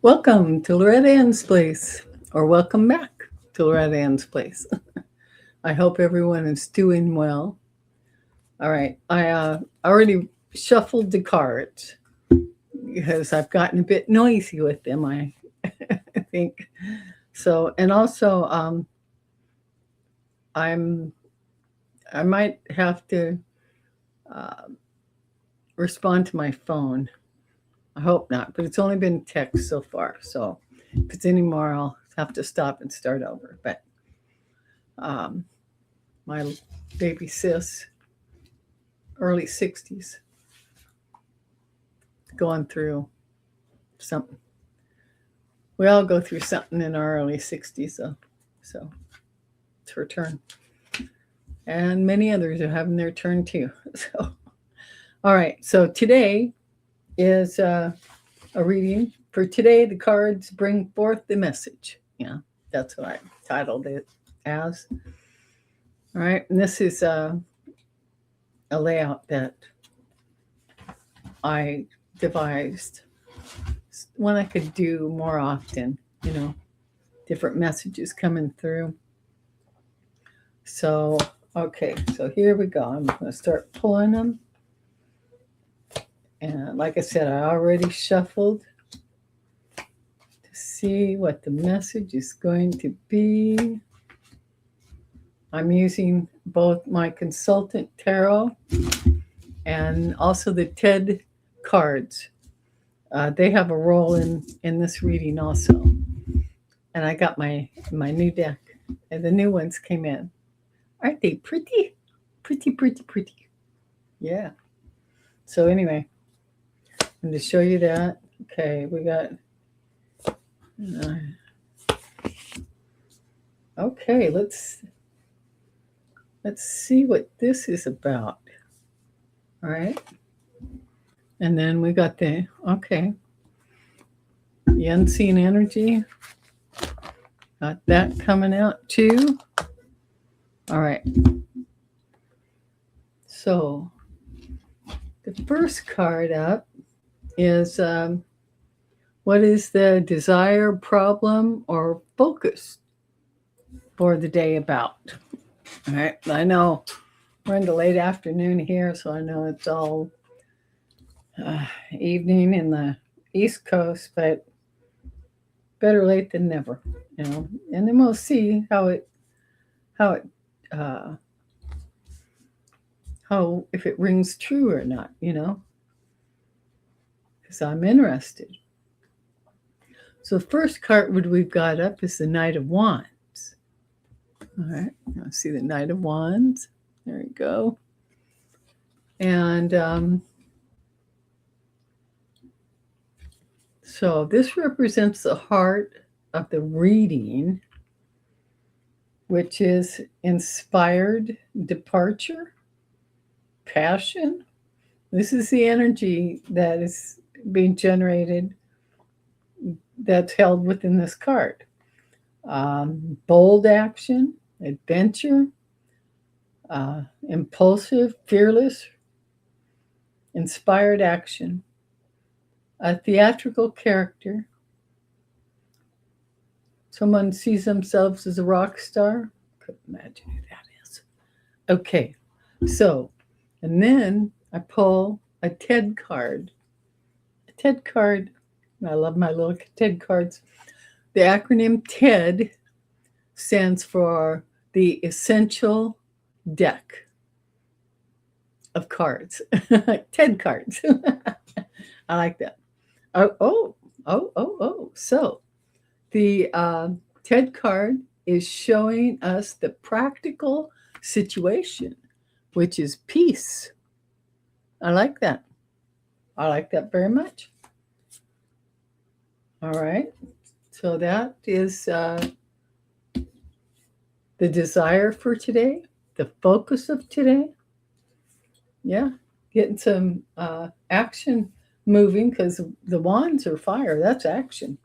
Welcome to Loretta Ann's Place, or welcome back to Loretta Ann's Place. I hope everyone is doing well. All right, I already shuffled the cards because I've gotten a bit noisy with them, I think. So, and also, I might have to uh, respond to my phone. I hope not, but it's only been text so far. So if it's any more, I'll have to stop and start over. But um, my baby sis, early 60s, going through something. We all go through something in our early 60s, so it's her turn. And many others are having their turn too. So, all right. So today is a reading. For today, the cards bring forth the message. Yeah, that's what I titled it as. All right. And this is a layout that I devised, one I could do more often, different messages coming through. So, okay, so here we go. I'm going to start pulling them. And like I said, I already shuffled to see what the message is going to be. I'm using both my consultant tarot and also the TED cards. They have a role in this reading also. And I got my new deck, and the new ones came in. Aren't they pretty? Pretty, pretty, pretty. Yeah. So anyway, I'm to show you that. Okay, we got. Okay, let's see what this is about. All right. And then we got the unseen energy. Got that coming out too. All right. So the first card up is what is the desire, problem, or focus for the day about? All right. I know we're in the late afternoon here, so I know it's all evening in the East Coast, but better late than never, And then we'll see how if it rings true or not, because I'm interested. So the first card we've got up is the Knight of Wands. All right, I see the Knight of Wands. There you go. And so this represents the heart of the reading, which is inspired departure, passion. This is the energy that is being generated, that's held within this card. Bold action, adventure, impulsive, fearless, inspired action, a theatrical character. Someone sees themselves as a rock star. Couldn't imagine who that is. Okay, so, and then I pull a TED card. A TED card, I love my little TED cards. The acronym TED stands for the Essential Deck of Cards. TED cards. I like that. Oh. So the TED card is showing us the practical situation, which is peace. I like that. I like that very much. All right. So that is the desire for today, the focus of today. Yeah. Getting some action moving, because the wands are fire. That's action,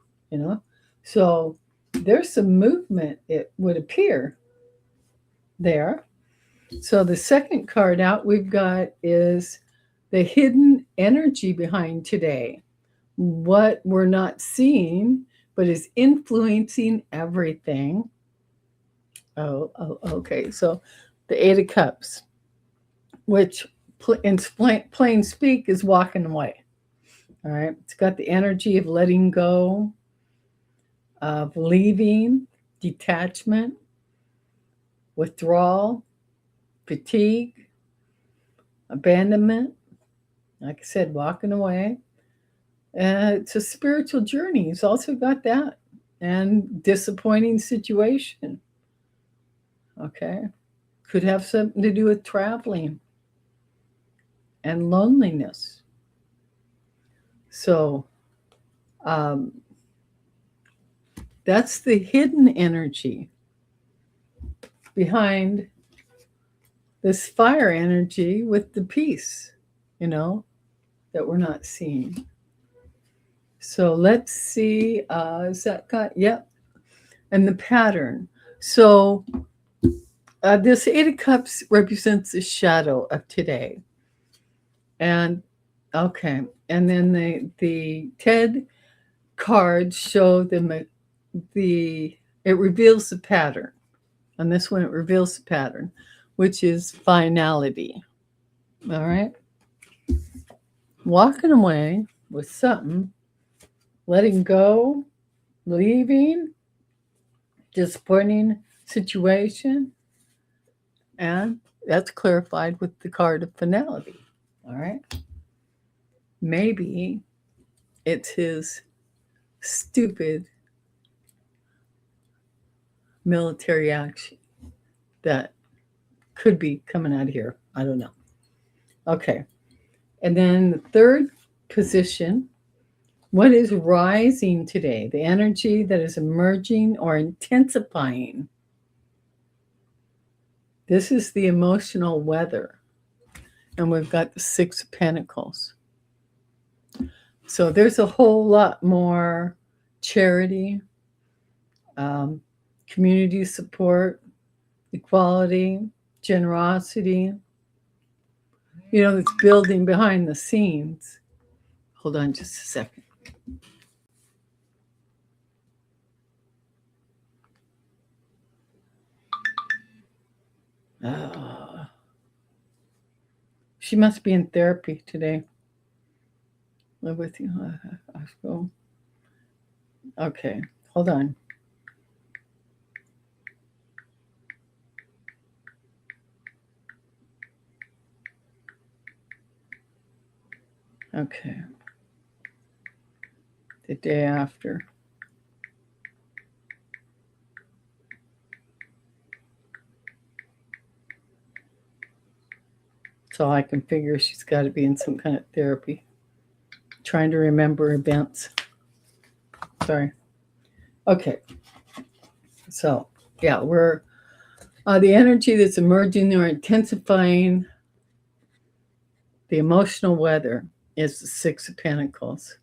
So there's some movement, it would appear, there. So the second card out we've got is the hidden energy behind today. what we're not seeing, but is influencing everything. Oh, okay. So the Eight of Cups, which in plain speak is walking away. All right. It's got the energy of letting go, of leaving, detachment, withdrawal, fatigue, abandonment. Like I said, walking away. It's a spiritual journey. It's also got that. And disappointing situation. Okay. Could have something to do with traveling and loneliness. So that's the hidden energy behind this fire energy with the peace, that we're not seeing. So let's see. Is that got? Yep. And the pattern. So this Eight of Cups represents the shadow of today. And okay. And then the TED cards show them it reveals the pattern. On this one, it reveals the pattern, which is finality. All right. Walking away with something, letting go, leaving, disappointing situation, and that's clarified with the card of finality. All right. Maybe it's his stupid military action that could be coming out of here. I don't know. Okay. And then the third position, what is rising today? The energy that is emerging or intensifying. This is the emotional weather. And we've got the Six of Pentacles. So there's a whole lot more charity, community support, equality, generosity, that's building behind the scenes. Hold on just a second. She must be in therapy today. Live with you. I'll go. Okay, hold on. Okay. The day after. So I can figure she's got to be in some kind of therapy. Trying to remember events. Sorry. Okay. So, yeah, we're the energy that's emerging or intensifying the emotional weather is the Six of Pentacles.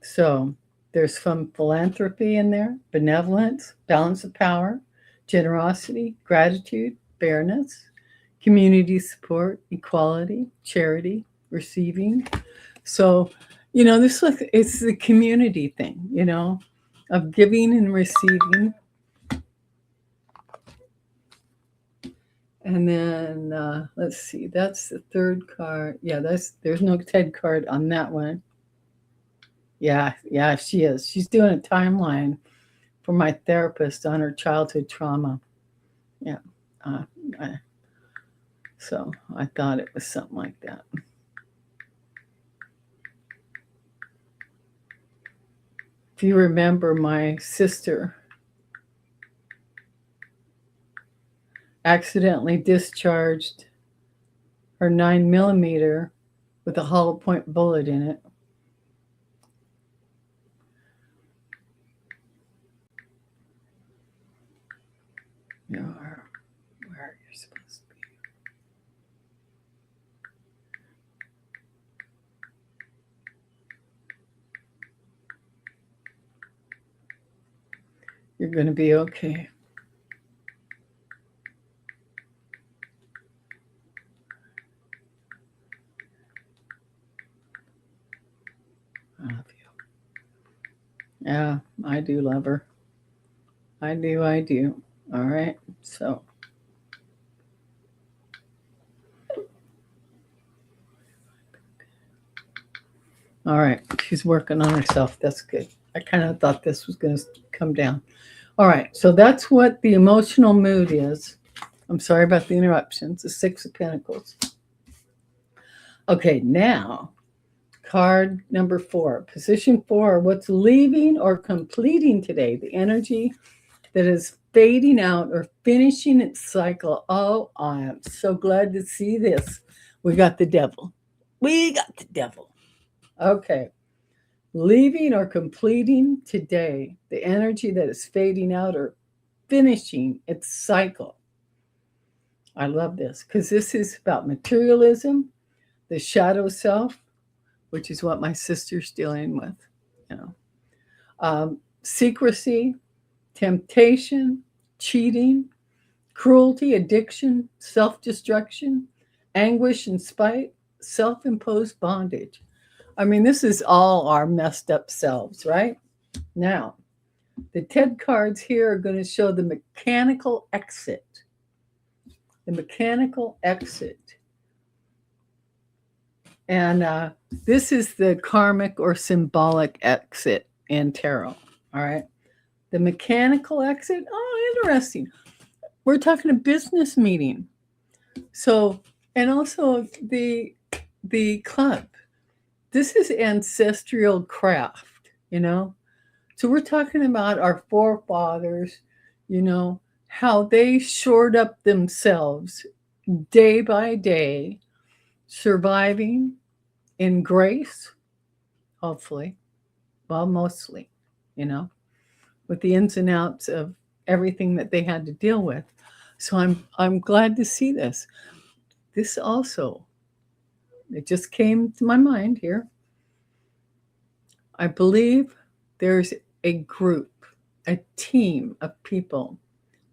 So there's some philanthropy in there, benevolence, balance of power, generosity, gratitude, fairness, community support, equality, charity, receiving. So, this it's the community thing, of giving and receiving. And then let's see, that's the third card. Yeah, there's no TED card on that one. Yeah, she is. She's doing a timeline for my therapist on her childhood trauma. Yeah. So I thought it was something like that. If you remember, my sister accidentally discharged her 9mm with a hollow point bullet in it. You know, where you're supposed to be. You're going to be okay. I love you. Yeah, I do love her. I do. All right. So, all right. She's working on herself. That's good. I kind of thought this was going to come down. All right. So that's what the emotional mood is. I'm sorry about the interruptions. The Six of Pentacles. Okay. Now, card number 4. Position 4. What's leaving or completing today? The energy that is fading out or finishing its cycle. Oh, I am so glad to see this. We got the devil. We got the devil. Okay. Leaving or completing today, the energy that is fading out or finishing its cycle. I love this because this is about materialism, the shadow self, which is what my sister's dealing with, you know. Secrecy, temptation, cheating, cruelty, addiction, self-destruction, anguish and spite, self-imposed bondage. I mean, this is all our messed up selves, right? Now, the TED cards here are going to show the mechanical exit. The mechanical exit. And this is the karmic or symbolic exit in tarot, all right? The mechanical exit, oh, interesting. We're talking a business meeting. So, and also the club. This is ancestral craft, you know? So we're talking about our forefathers, you know, how they shored up themselves day by day, surviving in grace, hopefully, well, mostly, you know, with the ins and outs of everything that they had to deal with. So I'm glad to see this. This also, it just came to my mind here. I believe there's a group, a team of people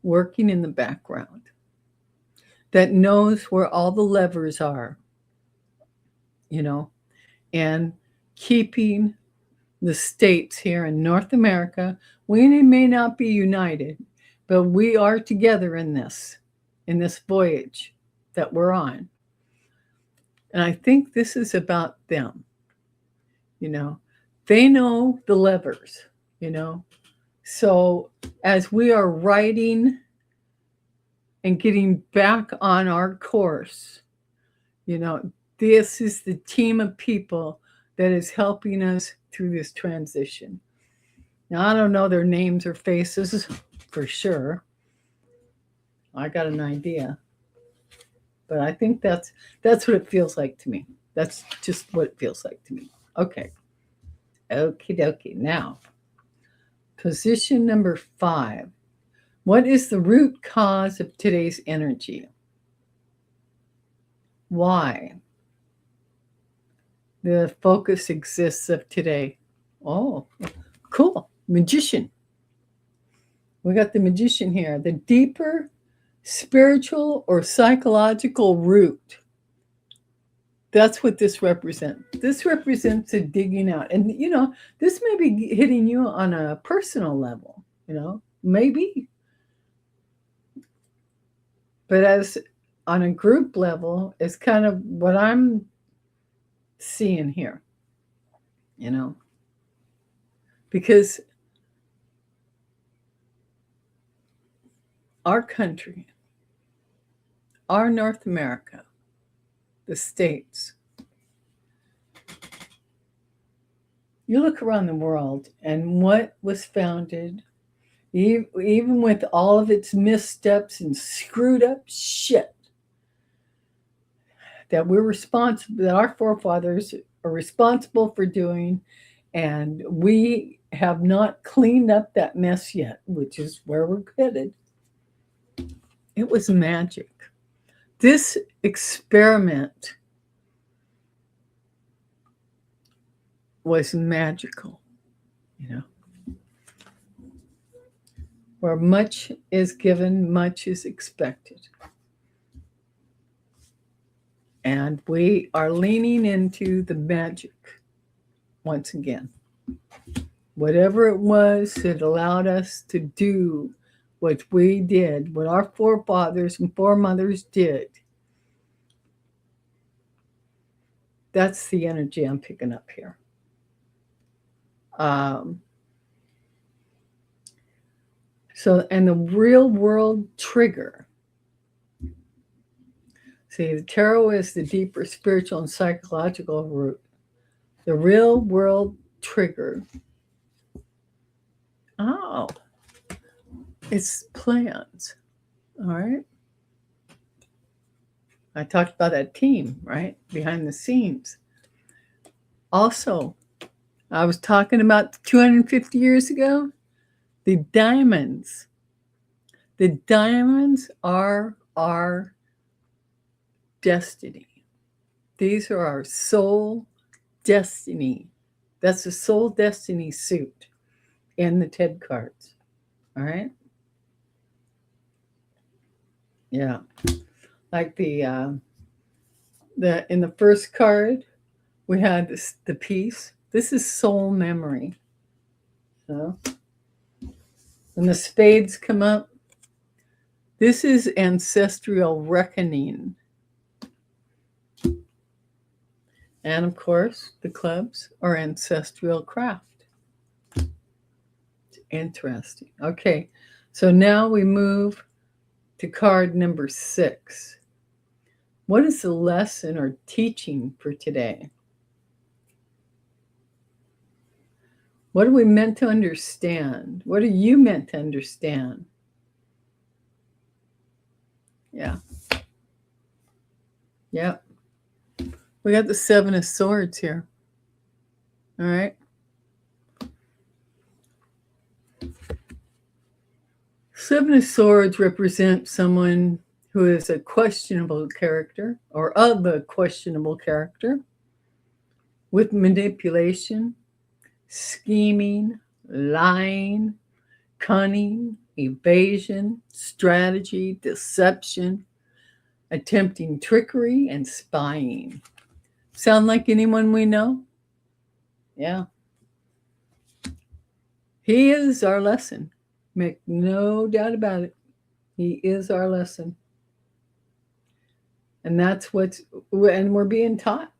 working in the background that knows where all the levers are, you know, and keeping the states here in North America. We may not be united, but we are together in this voyage that we're on. And I think this is about them, you know. They know the levers, you know. So as we are writing and getting back on our course, you know, this is the team of people that is helping us through this transition. Now, I don't know their names or faces for sure. I got an idea. But I think that's what it feels like to me. That's just what it feels like to me. Okay. Okie dokie. Now, position number 5. What is the root cause of today's energy? Why the focus exists of today? Oh, cool. Magician. We got the magician here. The deeper spiritual or psychological root. That's what this represents. This represents a digging out. And, you know, this may be hitting you on a personal level, you know, maybe. But as on a group level, it's kind of what I'm seeing here, you know, because our country, our North America, the states, you look around the world and what was founded, even with all of its missteps and screwed up shit that we're responsible, that our forefathers are responsible for doing, and we have not cleaned up that mess yet, which is where we're headed. It was magic. This experiment was magical, you know. Where much is given, much is expected. And we are leaning into the magic once again. Whatever it was that allowed us to do what we did, what our forefathers and foremothers did, that's the energy I'm picking up here. And the real world trigger. See, the tarot is the deeper spiritual and psychological root. The real world trigger. Oh, it's plans. All right. I talked about that team, right? Behind the scenes. Also, I was talking about 250 years ago, the diamonds. The diamonds are our destiny. These are our soul destiny. That's the soul destiny suit in the TED cards. All right? Yeah. Like in the first card, we had the peace. This is soul memory. So, when the spades come up, this is ancestral reckoning. And of course, the clubs are ancestral craft. It's interesting. Okay, so now we move to card number 6. What is the lesson or teaching for today? What are we meant to understand? What are you meant to understand? Yeah. Yep. We got the 7 of Swords here. All right. Seven of Swords represents someone who is a questionable character or of a questionable character with manipulation, scheming, lying, cunning, evasion, strategy, deception, attempting trickery, and spying. Sound like anyone we know? Yeah. He is our lesson. Make no doubt about it. He is our lesson. And that's and we're being taught.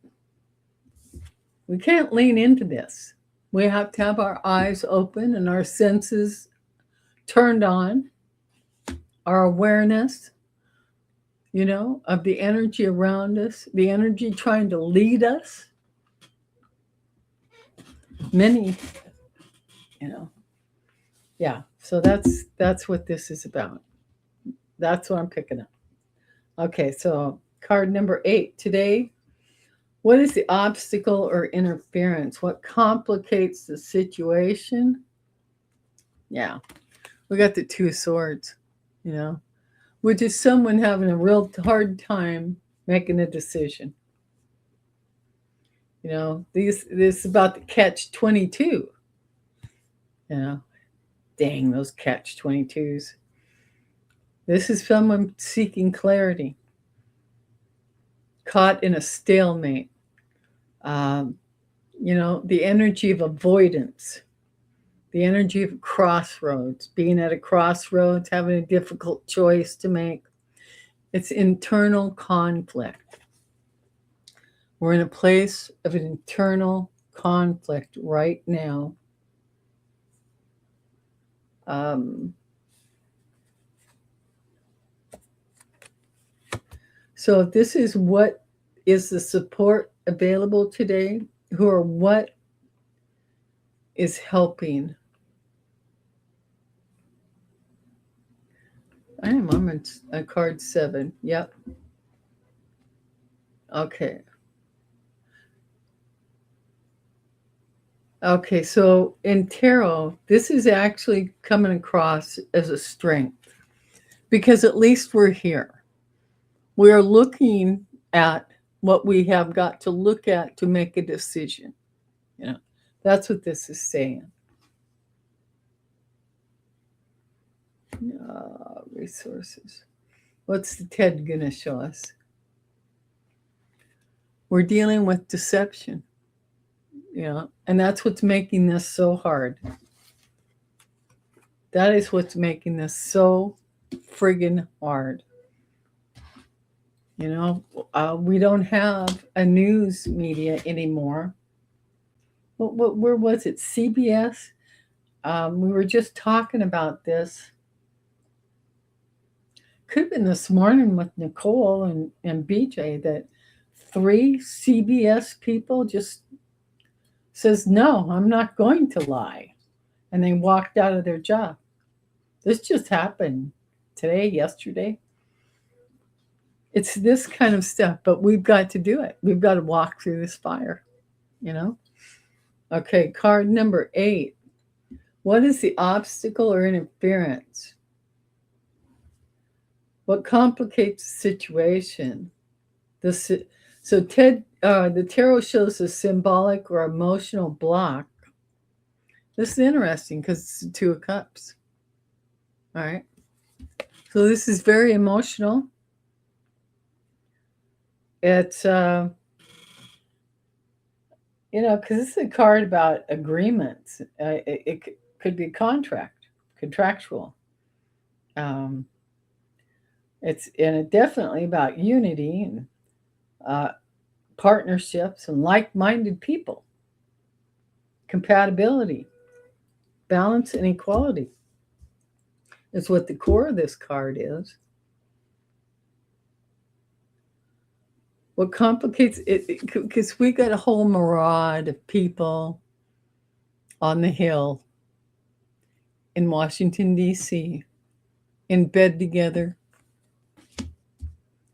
We can't lean into this. We have to have our eyes open and our senses turned on, our awareness, of the energy around us, the energy trying to lead us. Many, yeah. So that's what this is about. That's what I'm picking up. Okay, so card number 8 today. What is the obstacle or interference? What complicates the situation? Yeah, we got the 2 of Swords, which is someone having a real hard time making a decision. This is about the catch-22. Dang, those catch-22s. This is someone seeking clarity, caught in a stalemate. The energy of avoidance, the energy of crossroads, being at a crossroads, having a difficult choice to make. It's internal conflict. We're in a place of an internal conflict right now. So if this is what is the support available today, what is helping? I'm on card 7. Yep. Okay. Okay, so in tarot, this is actually coming across as a strength because at least we're here. We're looking at what we have got to look at to make a decision. That's what this is saying. Resources. What's the TED going to show us? We're dealing with deception. And that's what's making this so hard. That is what's making this so friggin' hard. We don't have a news media anymore. Where was it? CBS? We were just talking about this. Could have been this morning with Nicole and BJ that 3 CBS people just says, no, I'm not going to lie. And they walked out of their job. This just happened today, yesterday. It's this kind of stuff, but we've got to do it. We've got to walk through this fire, Okay, card number 8. What is the obstacle or interference? What complicates the situation? The tarot shows a symbolic or emotional block. This is interesting because it's the 2 of Cups. All right. So this is very emotional. It's, because this is a card about agreements. It could be contractual. It's definitely about unity and partnerships and like-minded people, compatibility, balance, and equality is what the core of this card is. What complicates it, because we got a whole myriad of people on the Hill in Washington, D.C., in bed together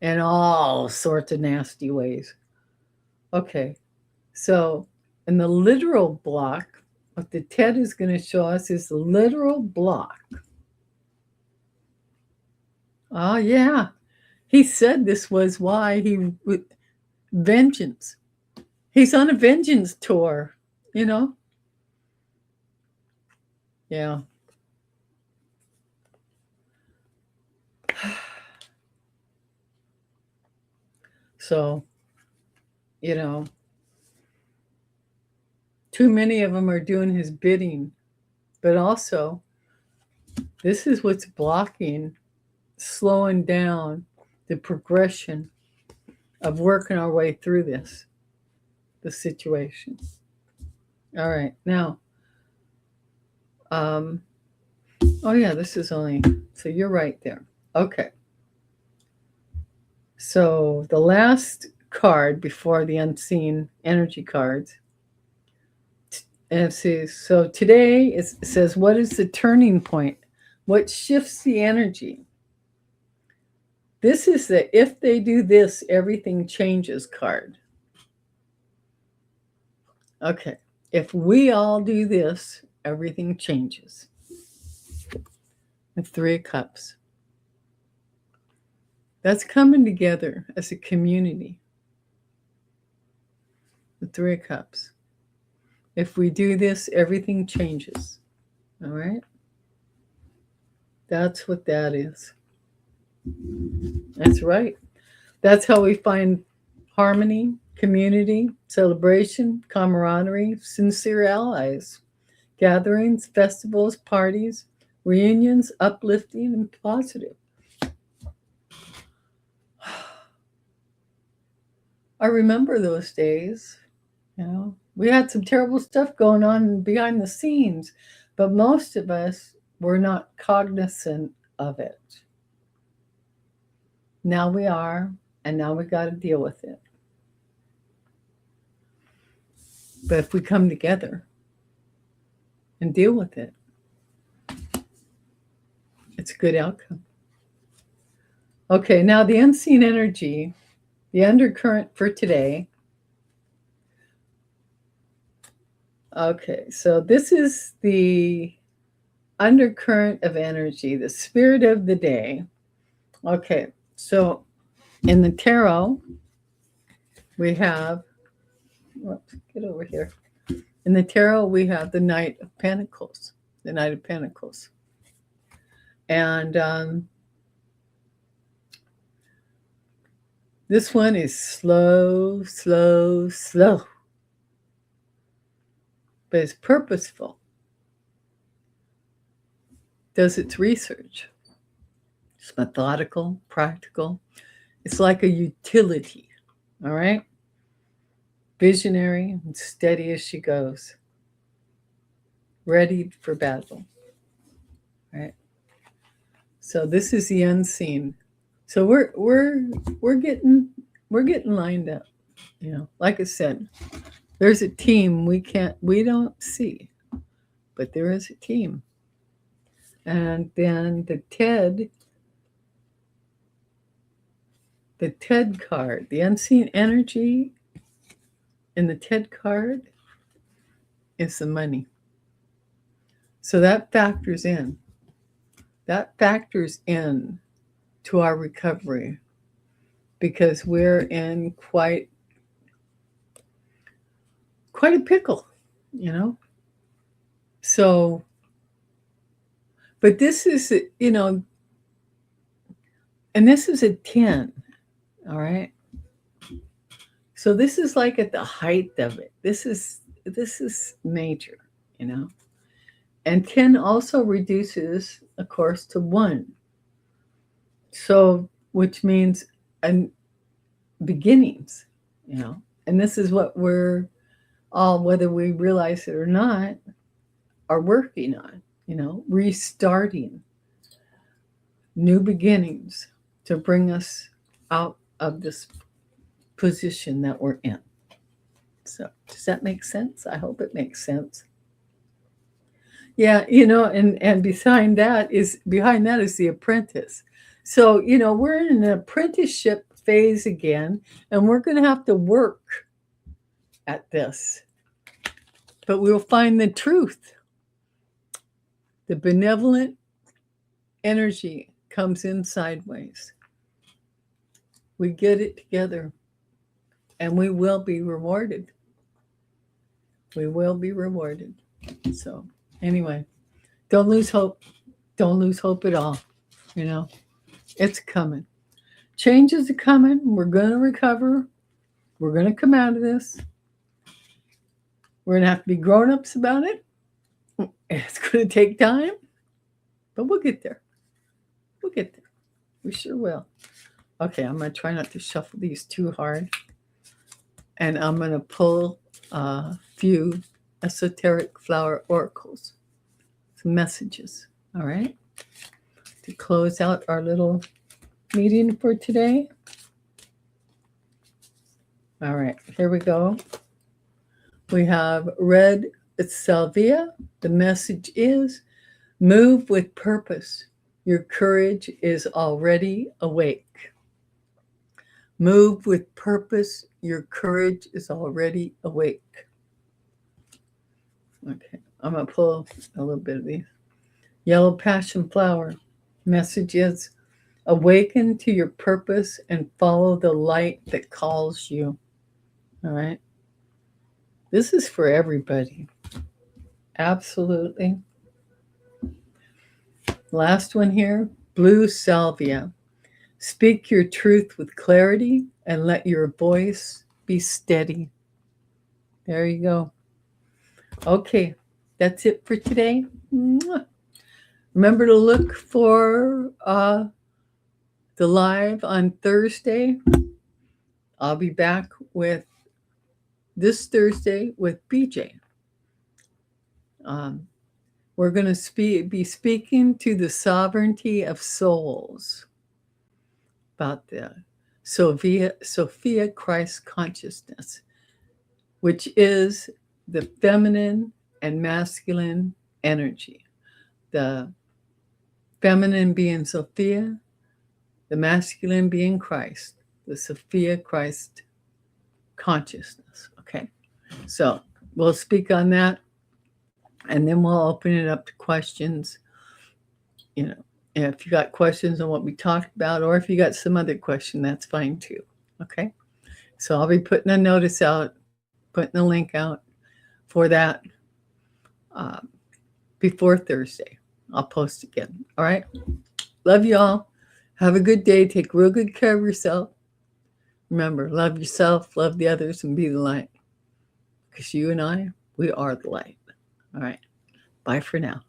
in all sorts of nasty ways. Okay, so in the literal block, what the TED is going to show us is the literal block. Oh, yeah. He said this was why he would vengeance. He's on a vengeance tour, Yeah. So, too many of them are doing his bidding, but also this is what's blocking, slowing down the progression of working our way through the situation. All right, now, oh yeah, this is only, so you're right there. Okay. So the last card before the unseen energy cards, and it says, so today it says, what is the turning point? What shifts the energy? This is the if they do this, everything changes card. Okay, if we all do this, everything changes. The 3 of Cups. That's coming together as a community. The 3 of Cups. If we do this, everything changes. All right? That's what that is. That's right. That's how we find harmony, community, celebration, camaraderie, sincere allies, gatherings, festivals, parties, reunions, uplifting, and positive. I remember those days. We had some terrible stuff going on behind the scenes, but most of us were not cognizant of it. Now we are, and now we got to deal with it. But if we come together and deal with it, it's a good outcome. Okay, now the unseen energy, the undercurrent for today. Okay, so this is the undercurrent of energy, the spirit of the day. Okay, so in the tarot, we have, get over here. In the tarot, we have the Knight of Pentacles, the Knight of Pentacles. And this one is slow, slow, slow. but it's purposeful, does its research. It's methodical, practical. It's like a utility, all right? Visionary and steady as she goes, ready for battle, right? So this is the unseen. So we're getting lined up, you know. Like I said, there's a team we don't see, but there is a team. And then the TED card, the unseen energy in the TED card is the money. So that factors in. That factors in to our recovery because we're in quite a pickle, you know. So, but this is, you know, and this is a 10, all right? So this is like at the height of it. This is major, you know. And 10 also reduces, of course, to 1. So, which means beginnings, you know. And this is what we're all, whether we realize it or not, are working on, you know, restarting new beginnings to bring us out of this position that we're in. So, does that make sense? I hope it makes sense. Yeah, you know, and behind that is the apprentice. So, you know, we're in an apprenticeship phase again, and we're going to have to work at this. But we'll find the truth. The benevolent energy comes in sideways. We get it together, and we will be rewarded. We will be rewarded. So, anyway, don't lose hope. Don't lose hope at all. You know, it's coming. Changes are coming. We're going to recover. We're going to come out of this. We're going to have to be grown-ups about it. It's going to take time, but we'll get there. We'll get there. We sure will. Okay, I'm going to try not to shuffle these too hard. And I'm going to pull a few Esoteric Flower Oracles, some messages, all right, to close out our little meeting for today. All right, here we go. We have Red Salvia. The message is, move with purpose. Your courage is already awake. Move with purpose. Your courage is already awake. Okay, I'm going to pull a little bit of these. Yellow Passion Flower. Message is, awaken to your purpose and follow the light that calls you. All right. This is for everybody. Absolutely. Last one here, Blue Salvia. Speak your truth with clarity and let your voice be steady. There you go. Okay, that's it for today. Remember to look for the live on Thursday. I'll be back with this Thursday with BJ. We're going to be speaking to the sovereignty of souls about the Sophia Christ consciousness, which is the feminine and masculine energy. The feminine being Sophia, the masculine being Christ, the Sophia Christ consciousness. Okay, so we'll speak on that, and then we'll open it up to questions. You know, if you got questions on what we talked about, or if you got some other question, that's fine too. Okay, so I'll be putting a notice out, putting a link out for that before Thursday. I'll post again. All right, love you all. Have a good day. Take real good care of yourself. Remember, love yourself, love the others, and be the light. Because you and I, We are the light. All right. Bye for now.